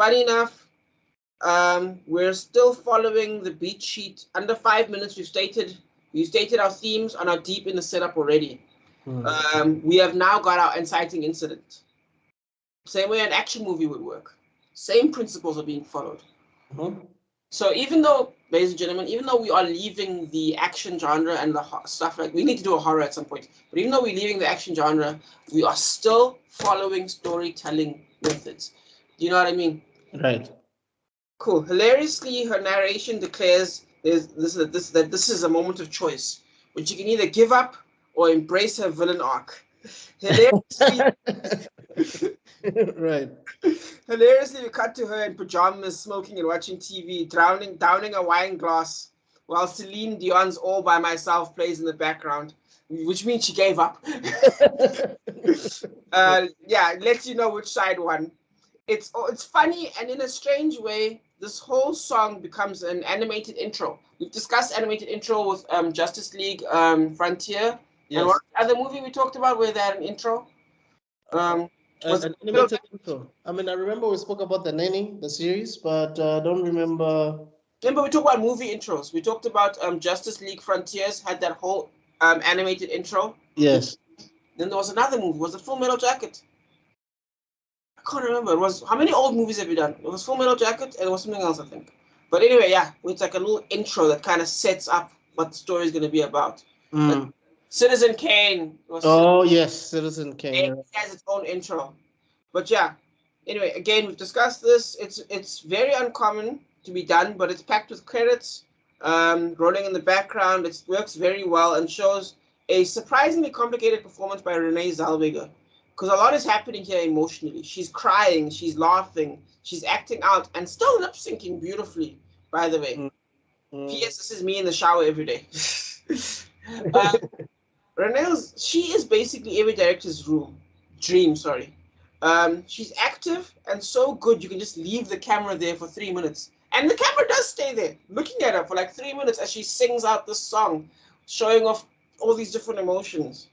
funny enough, we're still following the beat sheet. Under 5 minutes, we've stated our themes and are deep in the setup already. We have now got our inciting incident. Same way an action movie would work. Same principles are being followed. So even though, ladies and gentlemen, even though we are leaving the action genre and the stuff, like we need to do a horror at some point, but even though we're leaving the action genre, we are still following storytelling methods. Do you know what I mean? Right. Cool. Hilariously, her narration declares that this is a moment of choice, which you can either give up or embrace her villain arc. Hilariously, Right. Hilariously, we cut to her in pajamas, smoking and watching TV, downing a wine glass, while Celine Dion's "All by Myself" plays in the background, which means she gave up. Yeah, it lets you know which side won. It's funny, and in a strange way, this whole song becomes an animated intro. We've discussed animated intro with Justice League Frontier. Yes. And what other movie we talked about where they had an intro? An animated intro. I mean, I remember we spoke about The Nanny, the series, but I don't remember. Remember, we talked about movie intros. We talked about Justice League Frontiers had that whole animated intro. Yes. Then there was another movie. Was it Full Metal Jacket? I can't remember. It was, how many old movies have you done? It was Full Metal Jacket and it was something else, I think. But anyway, yeah, it's like a little intro that kind of sets up what the story is going to be about. Like Citizen Kane. Yes, Citizen Kane. It has its own intro. But yeah, anyway, again, we've discussed this. It's very uncommon to be done, but it's packed with credits, rolling in the background. It works very well and shows a surprisingly complicated performance by Renee Zellweger. Because a lot is happening here emotionally. She's crying, she's laughing, she's acting out, and still lip syncing beautifully, by the way. P.S. This is me in the shower every day. She is basically every director's dream. She's active and so good you can just leave the camera there for 3 minutes. And the camera does stay there, looking at her for like 3 minutes as she sings out this song, showing off all these different emotions.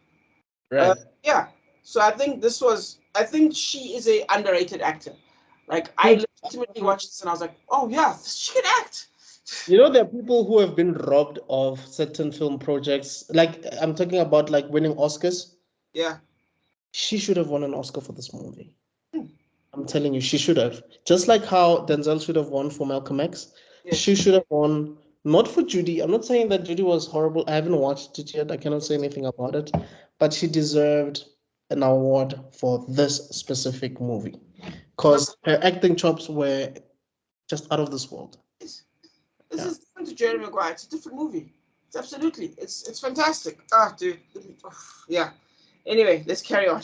Right. Yeah. So I think she is a underrated actor. Like I legitimately watched this and I was like, oh yeah, she can act. You know, there are people who have been robbed of certain film projects. Like I'm talking about like winning Oscars. Yeah. She should have won an Oscar for this movie. I'm telling you, she should have. Just like how Denzel should have won for Malcolm X. Yeah. She should have won, not for Judy. I'm not saying that Judy was horrible. I haven't watched it yet. I cannot say anything about it. But she deserved an award for this specific movie. Because her acting chops were just out of this world. This is different to Jerry Maguire. It's a different movie. It's absolutely. It's fantastic. Ah, dude. Yeah. Anyway, let's carry on.